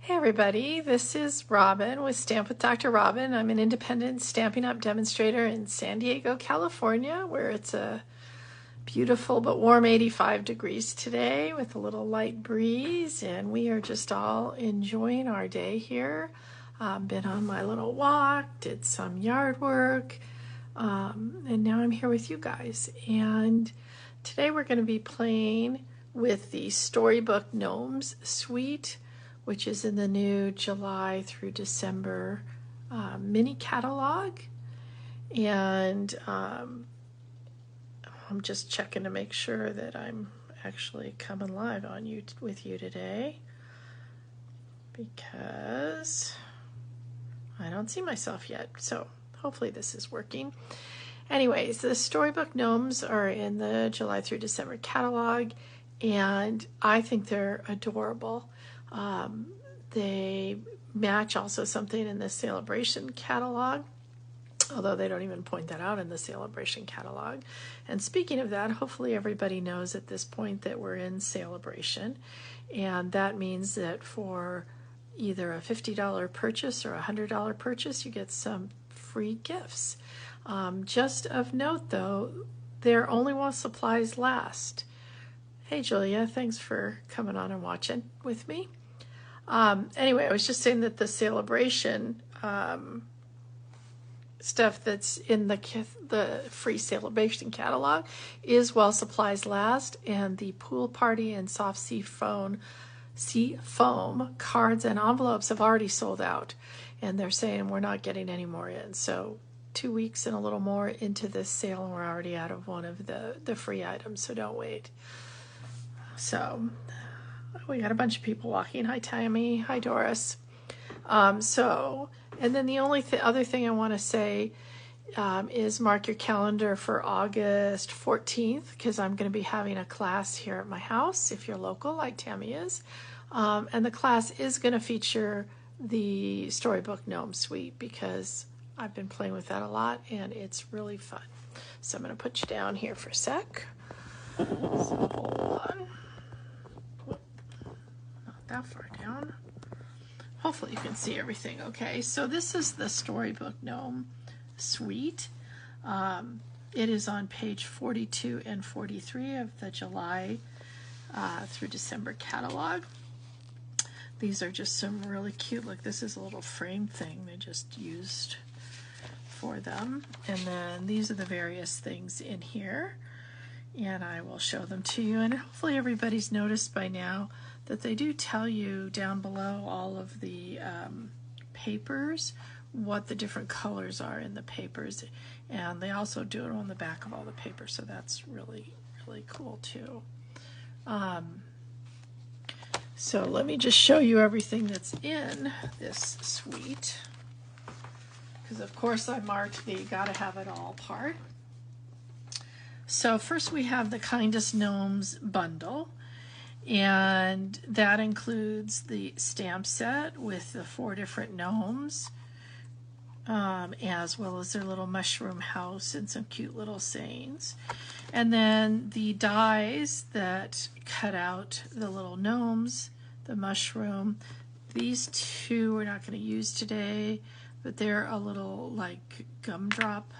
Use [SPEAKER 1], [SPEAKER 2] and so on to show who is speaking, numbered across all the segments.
[SPEAKER 1] Hey everybody, this is Robin with Stamp with Dr. Robin. I'm an independent Stampin' Up! Demonstrator in San Diego, California, where it's a beautiful but warm 85 degrees today with a little light breeze, and we are just all enjoying our day here. Been on my little walk, did some yard work, and now I'm here with you guys. And today we're going to be playing with the Storybook Gnomes Suite, which is in the new July through December mini catalog. And I'm just checking to make sure that I'm actually coming live on you with you today, because I don't see myself yet. So hopefully this is working. Anyways, the Storybook Gnomes are in the July through December catalog, and I think they're adorable. They match also something in the Celebration catalog, although they don't even point that out in the Celebration catalog. And speaking of that, hopefully everybody knows at this point that we're in Celebration, and that means that for either a $50 purchase or a $100 purchase, you get some free gifts. Just of note though, they're only while supplies last. Hey Julia, thanks for coming on and watching with me. Anyway, I was just saying that the Celebration stuff that's in the free Celebration catalog is while supplies last, and the Pool Party and Soft Sea Foam cards and envelopes have already sold out, and they're saying we're not getting any more in. So 2 weeks and a little more into this sale, and we're already out of one of the free items, so don't wait. So we got a bunch of people walking. Hi Tammy, hi Doris. And then the only other thing I want to say is mark your calendar for August 14th, because I'm going to be having a class here at my house, if you're local like Tammy is. And the class is going to feature the Storybook Gnome Suite, because I've been playing with that a lot and it's really fun. So I'm going to put you down here for a sec. So hold on. That far down. Hopefully you can see everything okay. So this is the Storybook Gnome Suite. It is on page 42 and 43 of the July through December catalog. These are just some really cute, look, this is a little frame thing they just used for them. And then these are the various things in here, and I will show them to you. And hopefully everybody's noticed by now that they do tell you down below all of the papers what the different colors are in the papers, and they also do it on the back of all the papers, so that's really, really cool too. So let me just show you everything that's in this suite, because of course I marked the gotta have it all part. So first we have the Kindest Gnomes bundle, and that includes the stamp set with the 4 different gnomes, as well as their little mushroom house and some cute little sayings. And then the dies that cut out the little gnomes, the mushroom. These 2 we're not going to use today, but they're a little like gumdrop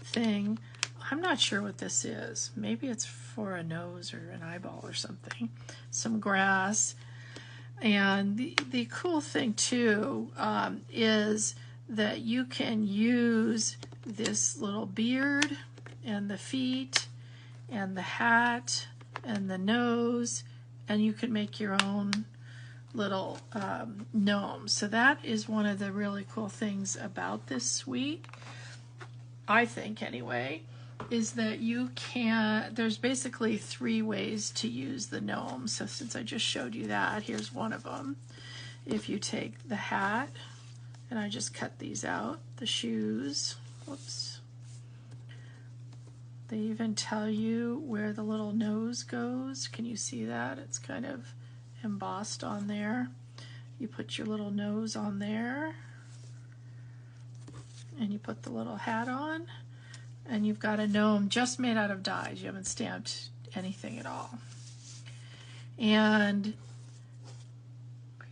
[SPEAKER 1] thing. I'm not sure what this is. Maybe it's for a nose or an eyeball or something. Some grass. And the cool thing too is that you can use this little beard and the feet and the hat and the nose, and you can make your own little gnome. So that is one of the really cool things about this suite, I think anyway, is that you can, there's basically 3 ways to use the gnome. So since I just showed you that, here's one of them. If you take the hat, and I just cut these out, the shoes, whoops. They even tell you where the little nose goes. Can you see that? It's kind of embossed on there. You put your little nose on there, and you put the little hat on, and you've got a gnome just made out of dies. You haven't stamped anything at all. And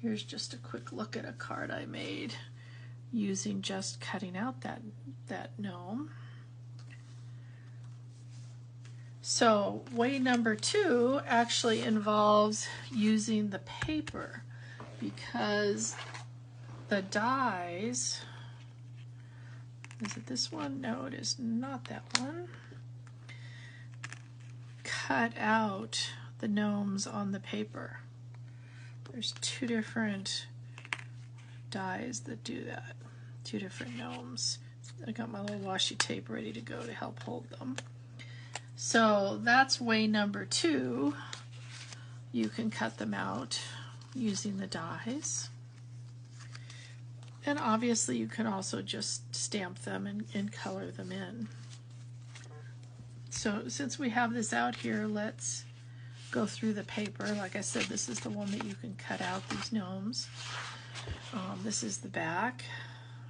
[SPEAKER 1] Here's just a quick look at a card I made using just cutting out that gnome. So way number 2 actually involves using the paper, because the dies, is it this one? No, it is not that one. Cut out the gnomes on the paper. There's 2 different dies that do that. 2 different gnomes. I got my little washi tape ready to go to help hold them. So that's way number 2. You can cut them out using the dies. And obviously you can also just stamp them and color them in. So since we have this out here, let's go through the paper. Like I said, this is the one that you can cut out, these gnomes. This is the back.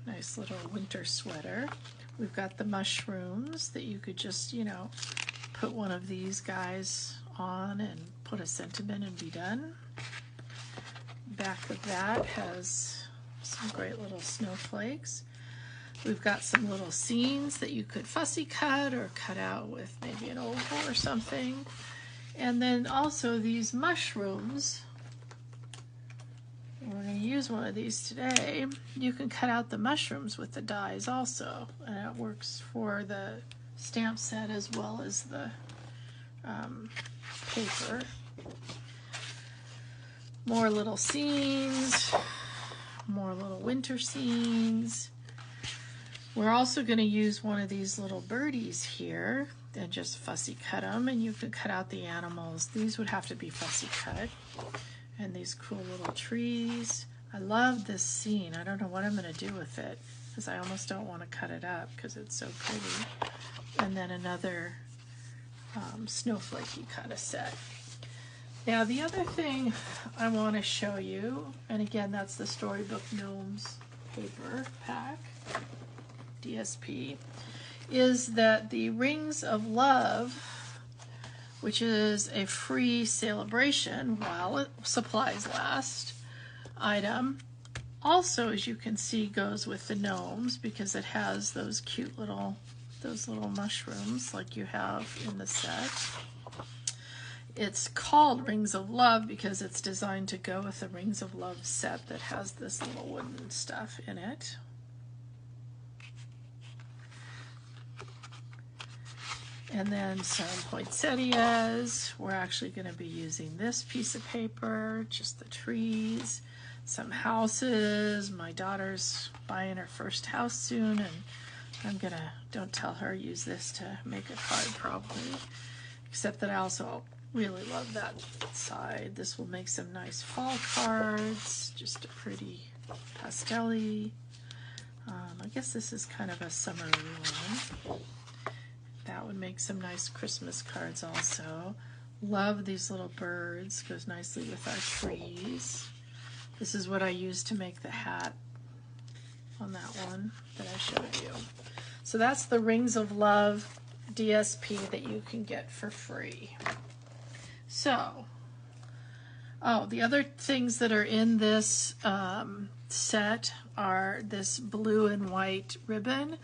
[SPEAKER 1] Nice little winter sweater. We've got the mushrooms that you could just, you know, put one of these guys on and put a sentiment and be done. Back of that has some great little snowflakes. We've got some little scenes that you could fussy cut or cut out with maybe an oval or something. And then also these mushrooms. We're going to use one of these today. You can cut out the mushrooms with the dies also, and it works for the stamp set as well as the paper. More little scenes, more little winter scenes. We're also going to use one of these little birdies here and just fussy cut them, and you can cut out the animals. These would have to be fussy cut. And these cool little trees. I love this scene. I don't know what I'm going to do with it, because I almost don't want to cut it up because it's so pretty. And then another snowflakey kind of set. Now the other thing I want to show you, and again that's the Storybook Gnomes paper pack, DSP, is that the Rings of Love, which is a free celebration while supplies last item, also, as you can see, goes with the gnomes because it has those cute little mushrooms like you have in the set. It's called Rings of Love because it's designed to go with the Rings of Love set that has this little wooden stuff in it. And then some poinsettias. We're actually going to be using this piece of paper, just the trees, some houses. My daughter's buying her first house soon, and I'm going to, don't tell her, use this to make a card probably. Except that I also really love that side. This will make some nice fall cards, just a pretty pastel-y. I guess this is kind of a summery one. That would make some nice Christmas cards also. Love these little birds, goes nicely with our trees. This is what I used to make the hat on that one that I showed you. So that's the Rings of Love DSP that you can get for free. So, the other things that are in this set are this blue and white ribbon.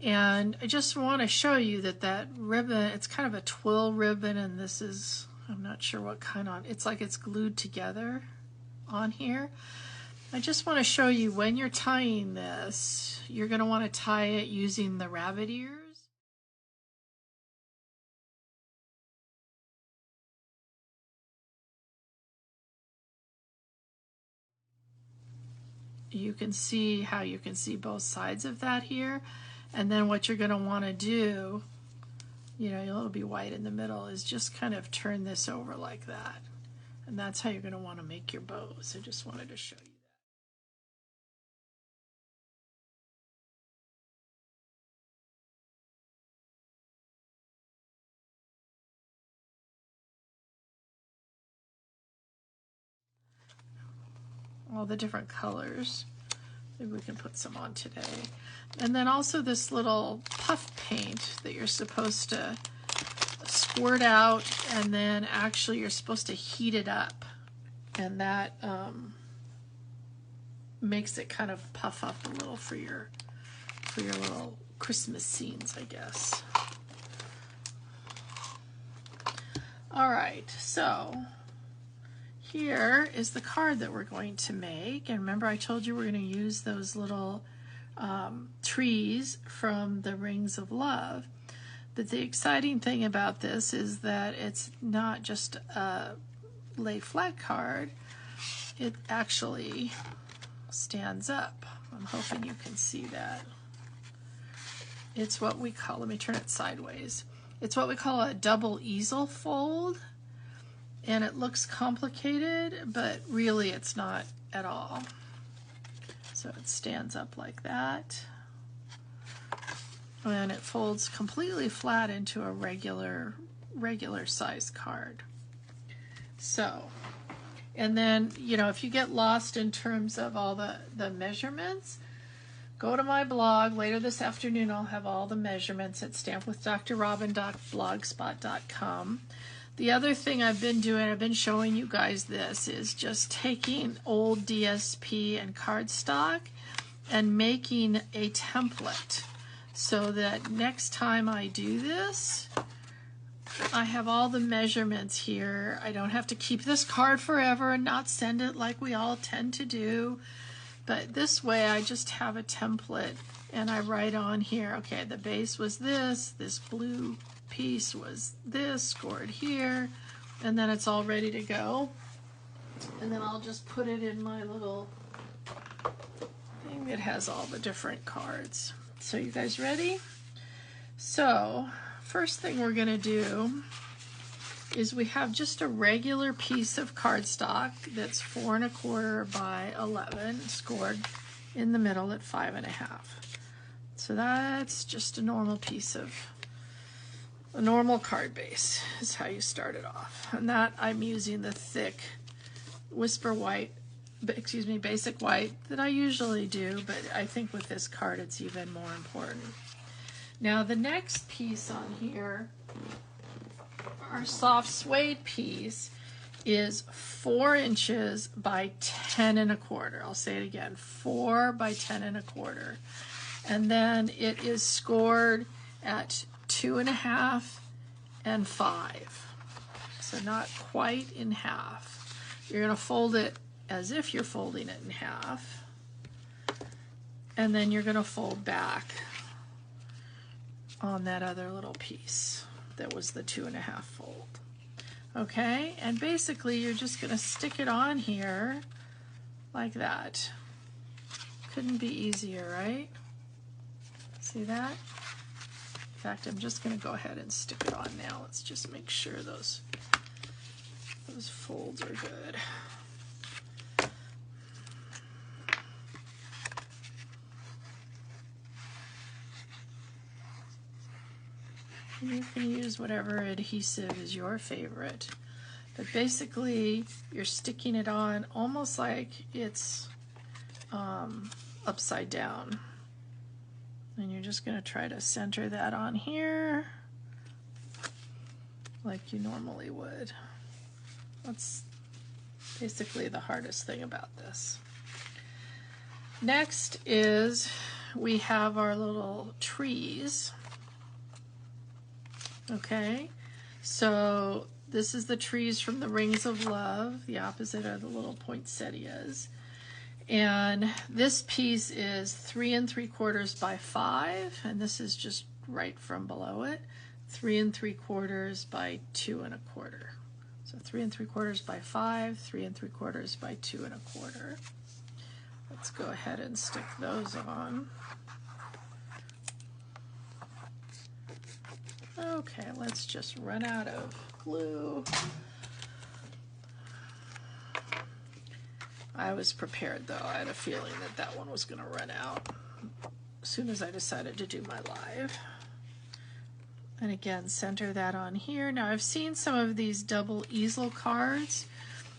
[SPEAKER 1] And I just want to show you that ribbon, it's kind of a twill ribbon, and this is, I'm not sure what kind on, it's like it's glued together on here. I just want to show you when you're tying this, you're going to want to tie it using the rabbit ears. You can see how you can see both sides of that here. And then what you're going to want to do, you know, it'll be white in the middle, is just kind of turn this over like that. And that's how you're going to want to make your bows. I just wanted to show you that. All the different colors. Maybe we can put some on today. And then also this little puff paint that you're supposed to squirt out, and then actually you're supposed to heat it up. And that makes it kind of puff up a little for your little Christmas scenes, I guess. All right, so here is the card that we're going to make. And remember, I told you we're going to use those little trees from the Rings of Love. But the exciting thing about this is that it's not just a lay flat card. It actually stands up. I'm hoping you can see that. It's what we call, let me turn it sideways. It's what we call a double easel fold. And it looks complicated, but really it's not at all. So it stands up like that. And it folds completely flat into a regular size card. So, and then, you know, if you get lost in terms of all the measurements, go to my blog. Later this afternoon, I'll have all the measurements at stampwithdrrobin.blogspot.com. The other thing I've been doing, I've been showing you guys this, is just taking old DSP and cardstock and making a template so that next time I do this, I have all the measurements here. I don't have to keep this card forever and not send it like we all tend to do. But this way I just have a template and I write on here, okay, the base was this blue piece was this, scored here, and then it's all ready to go. And then I'll just put it in my little thing that has all the different cards. So you guys ready? So first thing we're going to do is we have just a regular piece of cardstock that's 4 1/4 by 11, scored in the middle at 5 1/2. So that's just a normal piece of a normal card base is how you start it off. And that I'm using the thick Whisper White, basic white that I usually do, but I think with this card it's even more important. Now the next piece on here, our soft suede piece, is 4 inches by 10 1/4. I'll say it again, 4 by 10 1/4. And then it is scored at 2 1/2 and 5. So not quite in half. You're going to fold it as if you're folding it in half. And then you're going to fold back on that other little piece that was the 2 1/2 fold. Okay, and basically you're just going to stick it on here like that. Couldn't be easier, right? See that? In fact, I'm just going to go ahead and stick it on now. Let's just make sure those folds are good. And you can use whatever adhesive is your favorite. But basically, you're sticking it on almost like it's upside down. And you're just going to try to center that on here like you normally would. That's basically the hardest thing about this. Next is we have our little trees. Okay, so this is the trees from the Rings of Love. The opposite are the little poinsettias. And this piece is 3 3/4 by 5, and this is just right from below it, 3 3/4 by 2 1/4. So 3 3/4 by 5, 3 3/4 by 2 1/4. Let's go ahead and stick those on. Okay, let's just run out of glue. I was prepared though. I had a feeling that that one was going to run out as soon as I decided to do my live. And again, center that on here. Now I've seen some of these double easel cards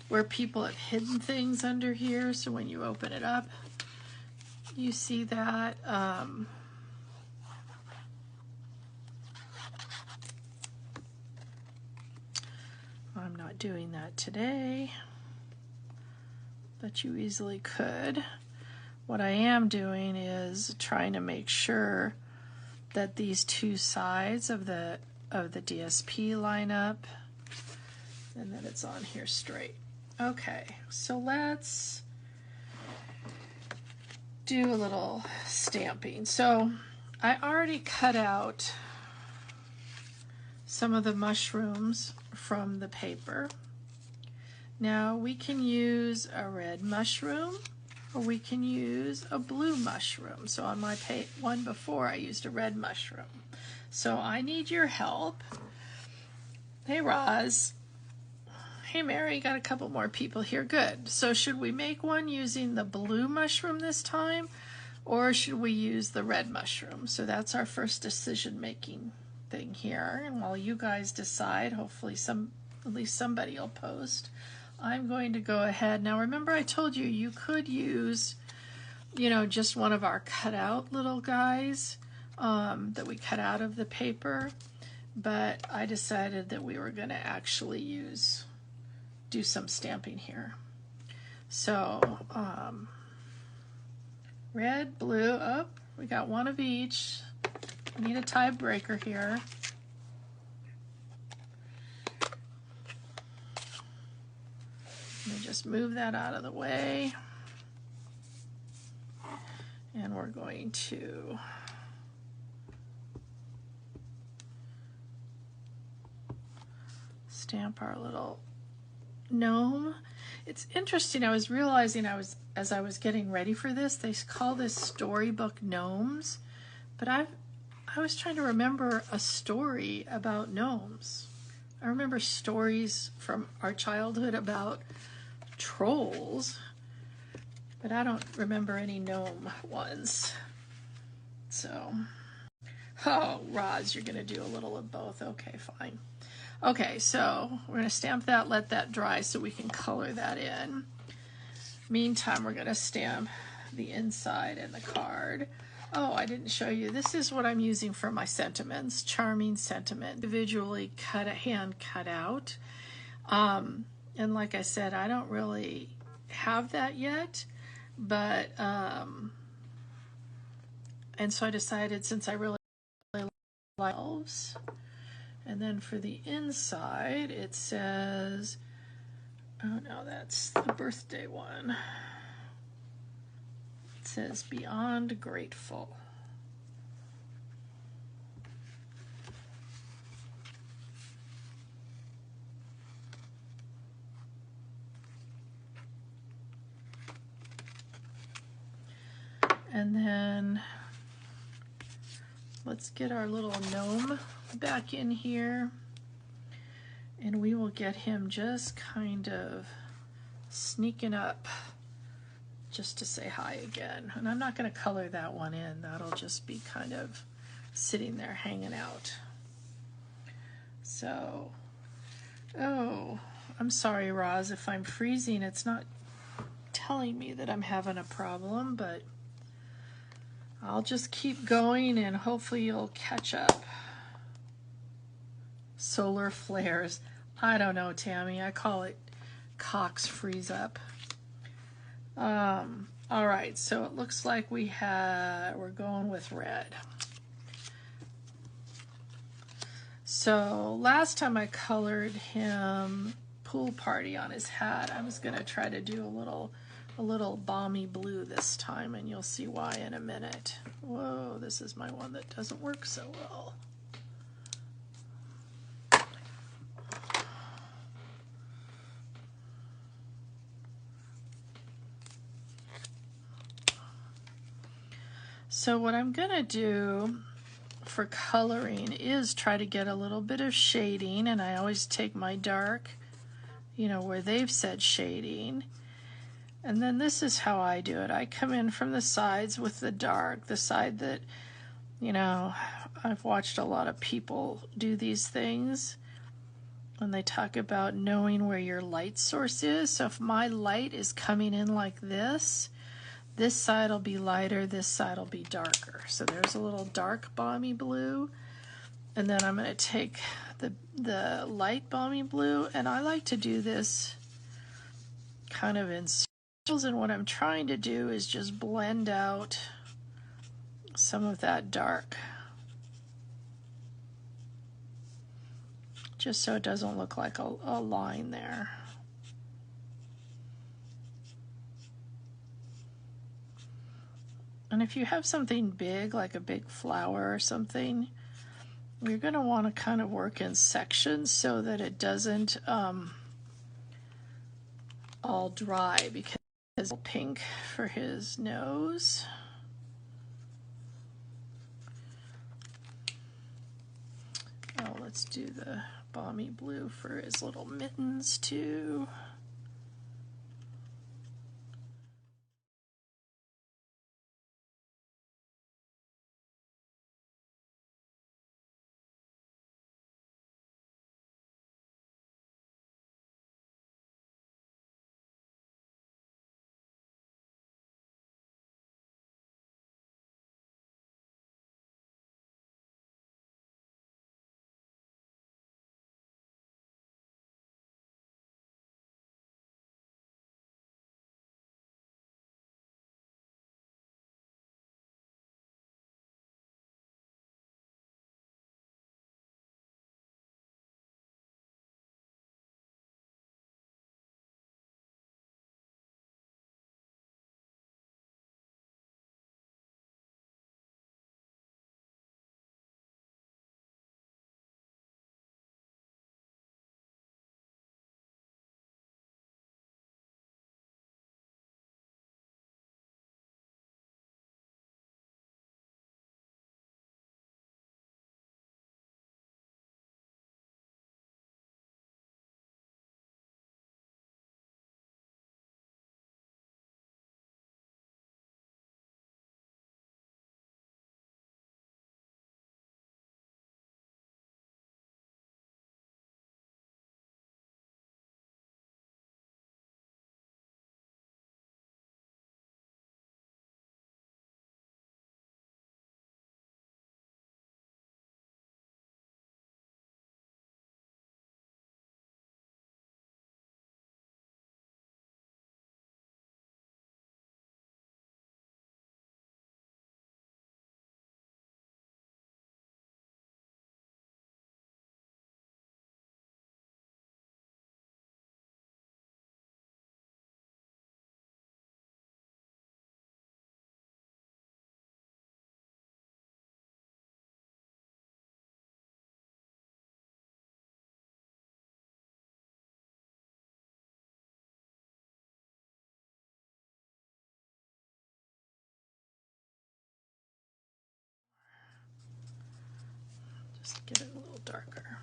[SPEAKER 1] where people have hidden things under here, so when you open it up, you see that. I'm not doing that today, but you easily could. what I am doing is trying to make sure that these two sides of the DSP line up and that it's on here straight. Okay, so let's do a little stamping. So I already cut out some of the mushrooms from the paper. Now we can use a red mushroom or we can use a blue mushroom. So on my one before I used a red mushroom. So I need your help. Hey Roz. Hey Mary, got a couple more people here. Good. So should we make one using the blue mushroom this time or should we use the red mushroom? So that's our first decision making thing here. And while you guys decide, hopefully at least somebody will post. I'm going to go ahead. Now remember I told you you could use, you know, just one of our cutout little guys that we cut out of the paper, but I decided that we were going to actually do some stamping here. So red, blue, oh, we got one of each. We need a tiebreaker here. Let me just move that out of the way. And we're going to stamp our little gnome. It's interesting, I was realizing as I was getting ready for this, they call this storybook gnomes, but I was trying to remember a story about gnomes. I remember stories from our childhood about trolls, but I don't remember any gnome ones. So, oh, Roz, you're going to do a little of both. Okay, fine. Okay, so we're going to stamp that, let that dry so we can color that in. Meantime, we're going to stamp the inside and the card. Oh, I didn't show you. This is what I'm using for my sentiments. Charming Sentiment. Individually hand cut out. And like I said, I don't really have that yet, but and so I decided since I really like elves. And then for the inside, it says, oh no, that's the birthday one. It says Beyond Grateful. And then let's get our little gnome back in here, and we will get him just kind of sneaking up just to say hi again. And I'm not going to color that one in. That'll just be kind of sitting there hanging out. So, oh, I'm sorry, Roz, if I'm freezing. It's not telling me that I'm having a problem, but I'll just keep going and hopefully you'll catch up. Solar flares. I don't know, Tammy. I call it Cox freeze up. All right, so it looks like we're going with red. So last time I colored him pool party on his hat, I was gonna try to do a little balmy blue this time, and you'll see why in a minute. Whoa, this is my one that doesn't work so well. So what I'm gonna do for coloring is try to get a little bit of shading, and I always take my dark, you know, where they've said shading. And then this is how I do it. I come in from the sides with the dark, the side that, you know, I've watched a lot of people do these things when they talk about knowing where your light source is. So if my light is coming in like this side will be lighter, this side will be darker. So there's a little dark balmy blue. And then I'm going to take the light balmy blue, and I like to do this kind of in And what I'm trying to do is just blend out some of that dark, just so it doesn't look like a line there. And if you have something big, like a big flower or something, you're going to want to kind of work in sections so that it doesn't all dry, because it's pink for his nose. Oh, let's do the balmy blue for his little mittens too. Just get it a little darker.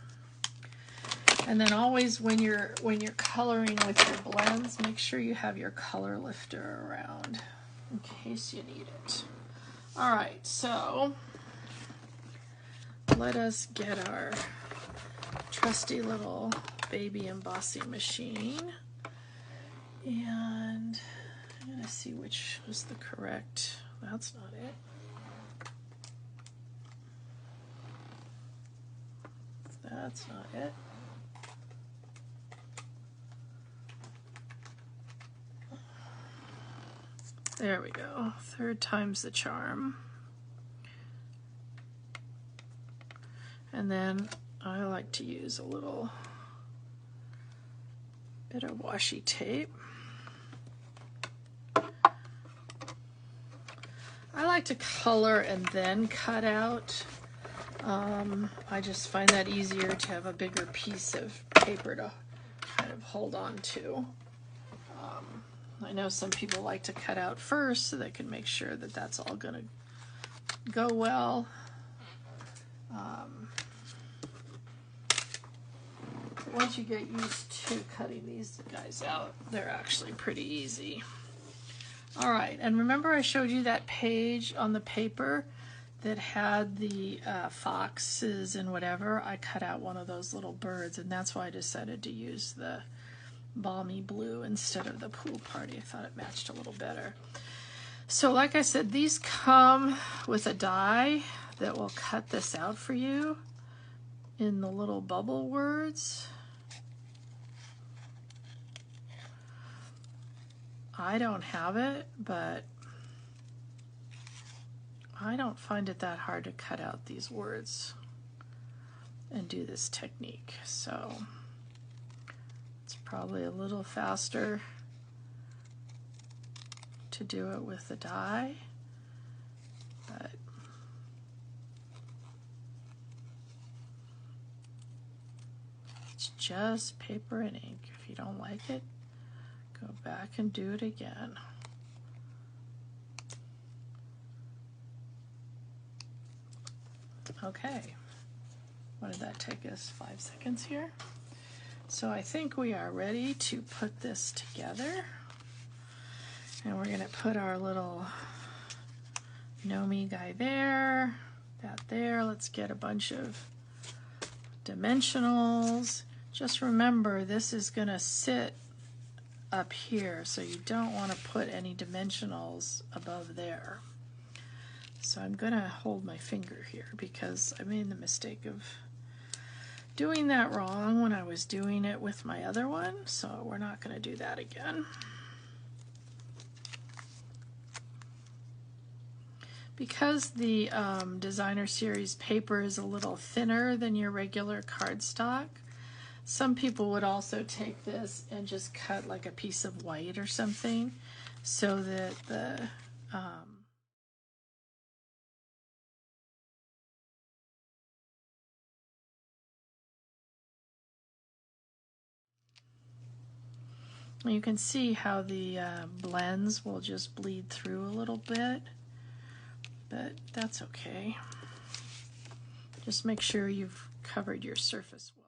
[SPEAKER 1] And then always when you're coloring with your blends, make sure you have your color lifter around in case you need it. All right, so let us get our trusty little baby embossing machine, and I'm gonna see which was the correct. That's not it. That's not it. There we go. Third time's the charm. And then I like to use a little bit of washi tape. I like to color and then cut out. I just find that easier to have a bigger piece of paper to kind of hold on to. I know some people like to cut out first so they can make sure that that's all going to go well. Once you get used to cutting these guys out, they're actually pretty easy. All right, and remember I showed you that page on the paper that had the foxes and whatever? I cut out one of those little birds, and that's why I decided to use the balmy blue instead of the pool party. I thought it matched a little better. So like I said, these come with a die that will cut this out for you in the little bubble words. I don't have it, but I don't find it that hard to cut out these words and do this technique. So it's probably a little faster to do it with the die, but it's just paper and ink. If you don't like it, go back and do it again. Okay, what did that take us? 5 seconds here. So I think we are ready to put this together. And we're gonna put our little Nomi guy there, that there. Let's get a bunch of dimensionals. Just remember, this is gonna sit up here, so you don't want to put any dimensionals above there. So I'm gonna hold my finger here because I made the mistake of doing that wrong when I was doing it with my other one, so we're not gonna do that again. Because the designer series paper is a little thinner than your regular cardstock, some people would also take this and just cut like a piece of white or something so that the you can see how the blends will just bleed through a little bit, but that's okay. Just make sure you've covered your surface well.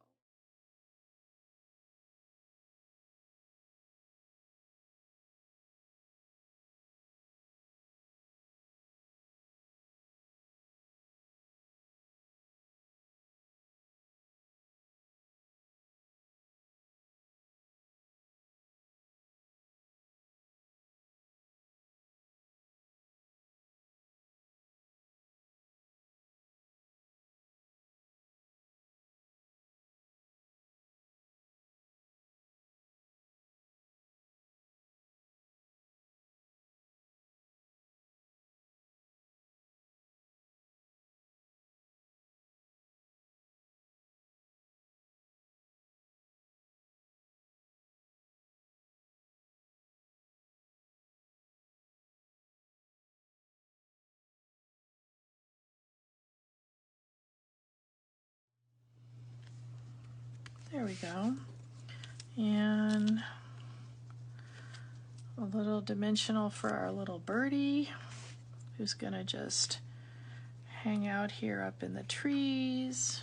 [SPEAKER 1] There we go. And a little dimensional for our little birdie who's gonna just hang out here up in the trees.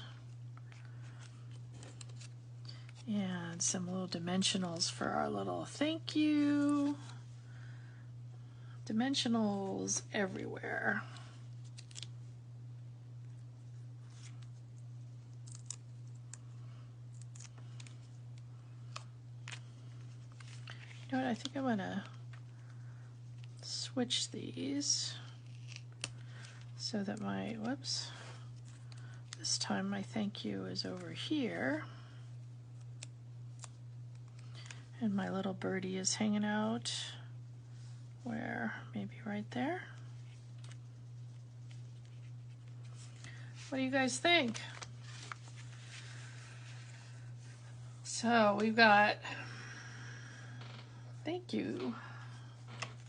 [SPEAKER 1] And some little dimensionals for our little thank you. Dimensionals everywhere. You know what, I think I'm gonna switch these so that my, whoops, this time my thank you is over here. And my little birdie is hanging out where, maybe right there. What do you guys think? So we've got, thank you.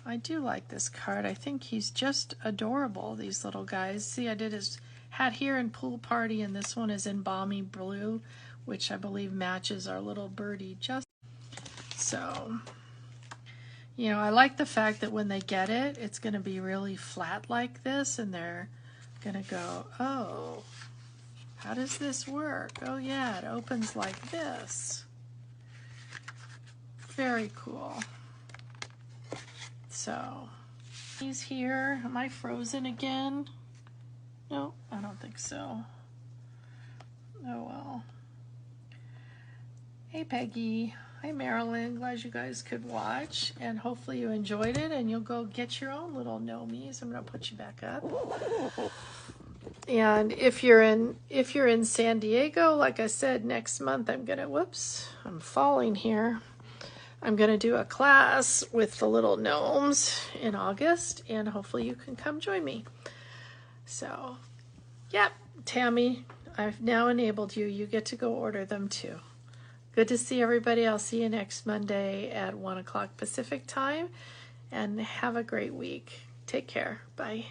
[SPEAKER 1] I do like this card. I think he's just adorable, these little guys. See, I did his hat here in Pool Party, and this one is in Balmy Blue, which I believe matches our little birdie just. So, you know, I like the fact that when they get it, it's going to be really flat like this, and they're going to go, oh, how does this work? Oh yeah, it opens like this. Very cool. So, he's here. Am I frozen again? No, I don't think so. Oh well. Hey Peggy. Hi Marilyn. Glad you guys could watch, and hopefully you enjoyed it, and you'll go get your own little Nomis. I'm going to put you back up. And if you're in San Diego, like I said, next month I'm gonna, whoops, I'm falling here. I'm going to do a class with the little gnomes in August, and hopefully you can come join me. So, yep, Tammy, I've now enabled you. You get to go order them too. Good to see everybody. I'll see you next Monday at 1 o'clock Pacific time, and have a great week. Take care. Bye.